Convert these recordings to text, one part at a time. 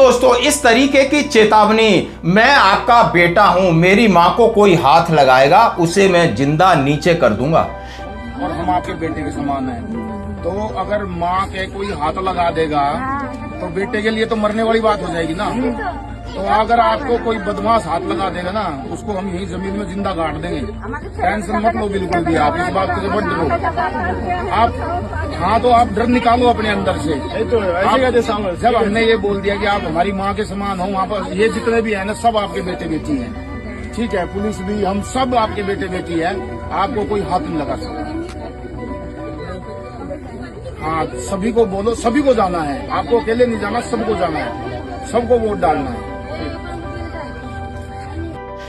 दोस्तों, इस तरीके की चेतावनी, मैं आपका बेटा हूं, मेरी मां को कोई हाथ लगाएगा उसे मैं जिंदा नीचे कर दूंगा। और हम आपके बेटे के समान हैं, तो अगर माँ के कोई हाथ लगा देगा तो बेटे के लिए तो मरने वाली बात हो जाएगी ना। तो अगर आपको कोई बदमाश हाथ लगा देगा ना, उसको हम यही जमीन में जिंदा गाड़ देंगे। टेंशन मत लो बिल्कुल भी, आप इस बात को मत डरो। आप हाँ, तो आप डर निकालो अपने अंदर से। जब हमने ये बोल दिया कि आप हमारी माँ के समान हो, वहाँ पर ये जितने भी है ना, सब आपके बेटे बेटी हैं, ठीक है, पुलिस भी, हम सब आपके बेटे बेटी है, आपको कोई हाथ नहीं लगा सकता। हाँ, सभी को बोलो, सभी को जाना है, आपको अकेले नहीं जाना, सबको जाना है, सबको वोट डालना है।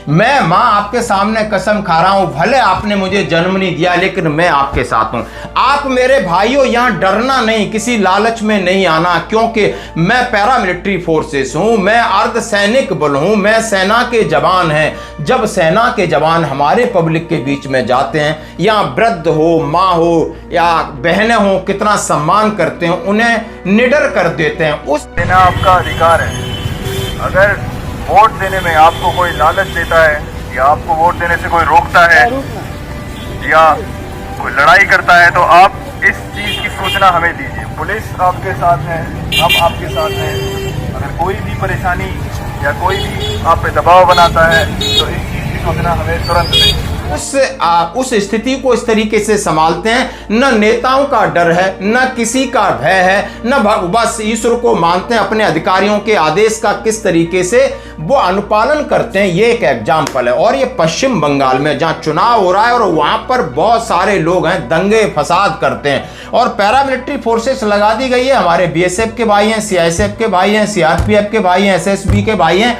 मैं मां आपके सामने कसम खा रहा हूं, भले आपने मुझे जन्म नहीं दिया लेकिन मैं आपके साथ हूं। आप मेरे भाइयों यहां डरना नहीं, किसी लालच में नहीं आना, क्योंकि मैं पैरामिलिट्री फोर्सेस हूं, मैं अर्धसैनिक बल हूं, मैं सेना के जवान हैं। जब सेना के जवान हमारे पब्लिक के बीच में जाते हैं, या वृद्ध हो, माँ हो या बहनें हो, कितना सम्मान करते हैं, उन्हें निडर कर देते हैं। उस देना आपका अधिकार है। अगर वोट देने में आपको कोई लालच देता है या आपको वोट देने से कोई रोकता है या कोई लड़ाई करता है, तो आप इस चीज़ की सूचना हमें दीजिए। पुलिस आपके साथ है, हम आपके साथ हैं। अगर कोई भी परेशानी या कोई भी आप पे दबाव बनाता है तो इस चीज़ की सूचना हमें तुरंत दें। उस स्थिति को इस तरीके से संभालते हैं, न नेताओं का डर है, न किसी का भय है, न बस ईश्वर को मानते हैं, अपने अधिकारियों के आदेश का किस तरीके से वो अनुपालन करते हैं। ये एक एग्जाम्पल है। और ये पश्चिम बंगाल में जहां चुनाव हो रहा है और वहां पर बहुत सारे लोग हैं, दंगे फसाद करते हैं, और पैरामिलिट्री फोर्सेस लगा दी गई है। हमारे बीएसएफ के भाई हैं, सीआईएसएफ के भाई हैं, सीआरपीएफ के भाई हैं, एसएसबी के भाई हैं।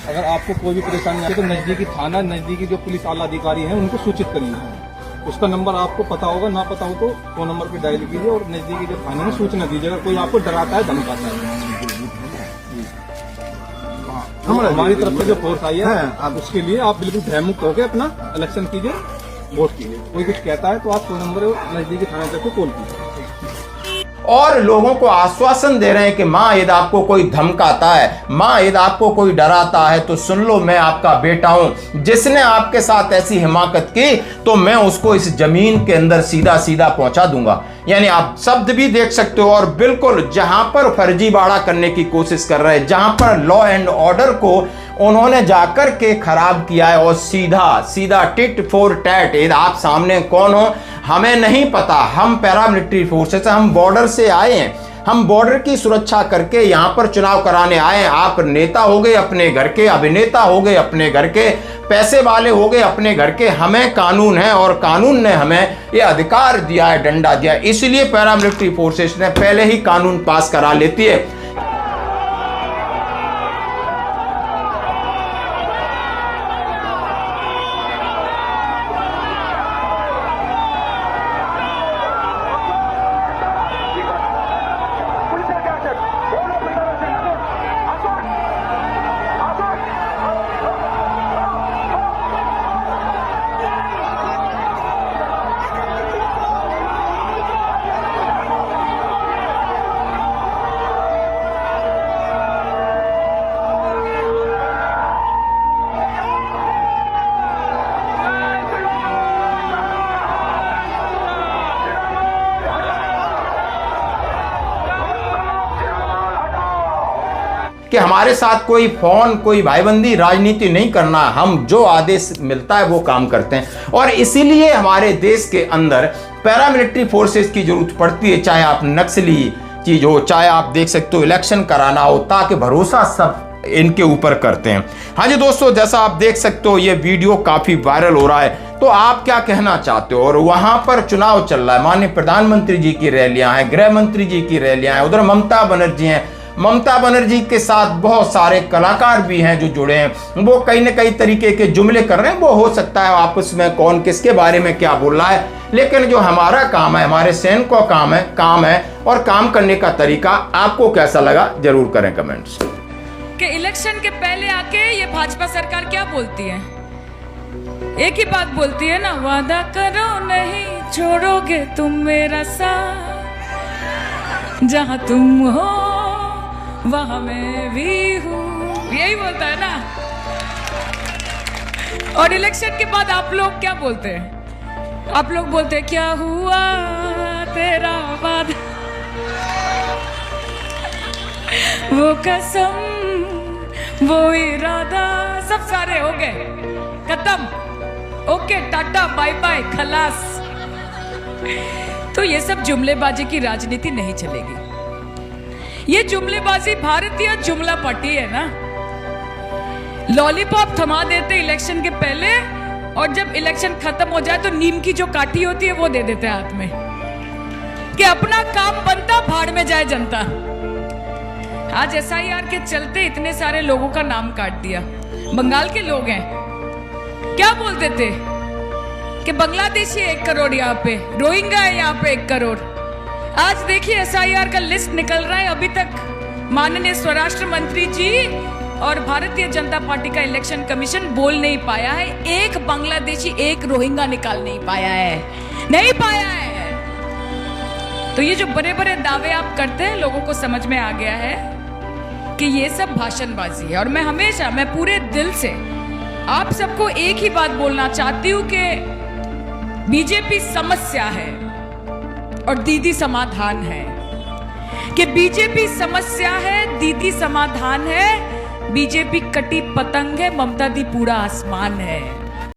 अगर आपको कोई भी परेशानी आए तो नजदीकी थाना, नजदीकी जो पुलिस आला अधिकारी हैं उनको सूचित करिए। उसका नंबर आपको पता होगा, ना पता हो तो फोन नंबर पे डायल कीजिए और नजदीकी जो थाने में सूचना दीजिए अगर कोई आपको डराता है, धमकाता है। हमारी तरफ से जो फोर्स आई है आप उसके लिए आप बिल्कुल भयमुक्त होकर अपना इलेक्शन कीजिए, वोट कीजिए। कोई कुछ कहता है तो आप फोन नंबर नजदीकी थाने तक कॉल कीजिए। और लोगों को आश्वासन दे रहे हैं कि माँ यदि आपको कोई धमकाता है, माँ यदि आपको कोई डराता है तो सुन लो, मैं आपका बेटा हूं। जिसने आपके साथ ऐसी हिमाकत की तो मैं उसको इस जमीन के अंदर सीधा सीधा पहुंचा दूंगा। यानी आप शब्द भी देख सकते हो। और बिल्कुल जहां पर फर्जीवाड़ा करने की कोशिश कर रहे हैं, जहां पर लॉ एंड ऑर्डर को उन्होंने जाकर के खराब किया है, और सीधा सीधा टिट फॉर टैट, आप सामने कौन हो हमें नहीं पता, हम पैरामिलिट्री फोर्सेस हैं, हम बॉर्डर से आए हैं, हम बॉर्डर की सुरक्षा करके यहाँ पर चुनाव कराने आए हैं। आप नेता हो गए अपने घर के, अभिनेता हो गए अपने घर के, पैसे वाले हो गए अपने घर के। हमें कानून है और कानून ने हमें ये अधिकार दिया है, डंडा दिया है। इसलिए पैरामिलिट्री फोर्सेस ने पहले ही कानून पास करा लेती है। कि हमारे साथ कोई फोन, कोई भाईबंदी राजनीति नहीं करना, हम जो आदेश मिलता है वो काम करते हैं। और इसीलिए हमारे देश के अंदर पैरामिलिट्री फोर्सेस की जरूरत पड़ती है, चाहे आप नक्सली चीज हो, चाहे आप देख सकते हो इलेक्शन कराना हो, ताकि भरोसा सब इनके ऊपर करते हैं। हाँ जी दोस्तों, जैसा आप देख सकते हो ये वीडियो काफी वायरल हो रहा है, तो आप क्या कहना चाहते हो? और वहां पर चुनाव चल रहा है, माननीय प्रधानमंत्री जी की रैलियां हैं, गृह मंत्री जी की रैलियां हैं, उधर ममता बनर्जी हैं। ममता बनर्जी के साथ बहुत सारे कलाकार भी हैं जो जुड़े हैं, वो कई न कई तरीके के जुमले कर रहे हैं। वो हो सकता है आपस में कौन किसके बारे में क्या बोल रहा है, लेकिन जो हमारा काम है, हमारे सैनिकों का काम है और काम करने का तरीका आपको कैसा लगा जरूर करें कमेंट्स। कि इलेक्शन के पहले आके ये भाजपा सरकार क्या बोलती है? एक ही बात बोलती है ना, वादा करो नहीं छोड़ोगे तुम मेरा साथ, जहां तुम हो वहां मैं भी हूं, यही बोलता है ना। और इलेक्शन के बाद आप लोग क्या बोलते हैं? आप लोग बोलते हैं क्या हुआ तेरा वादा, वो कसम, वो इरादा, सब सारे हो गए, खत्म, ओके, टाटा बाय बाय, खलास। तो ये सब जुमलेबाजी की राजनीति नहीं चलेगी। ये जुमलेबाजी भारतीय जुमला पार्टी है ना। लॉलीपॉप थमा देते इलेक्शन के पहले, और जब इलेक्शन खत्म हो जाए तो नीम की जो काठी होती है वो दे देते हैं हाथ में, कि अपना काम बनता, भाड़ में जाए जनता। आज SIR के चलते इतने सारे लोगों का नाम काट दिया। बंगाल के लोग हैं, क्या बोलते थे कि बांग्लादेशी 1 करोड़ यहाँ पे, रोहिंग्या है यहाँ पे 1 करोड़। आज देखिए SIR का लिस्ट निकल रहा है, अभी तक माननीय स्वराष्ट्र मंत्री जी और भारतीय जनता पार्टी का इलेक्शन कमीशन बोल नहीं पाया है, एक बांग्लादेशी 1 रोहिंग्या निकाल नहीं पाया है, नहीं पाया है। तो ये जो बड़े बड़े दावे आप करते हैं, लोगों को समझ में आ गया है कि ये सब भाषणबाजी है। और मैं पूरे दिल से आप सबको एक ही बात बोलना चाहती हूं कि बीजेपी समस्या है और दीदी समाधान है, कि बीजेपी समस्या है, दीदी समाधान है। बीजेपी कटी पतंग है, ममता दी पूरा आसमान है।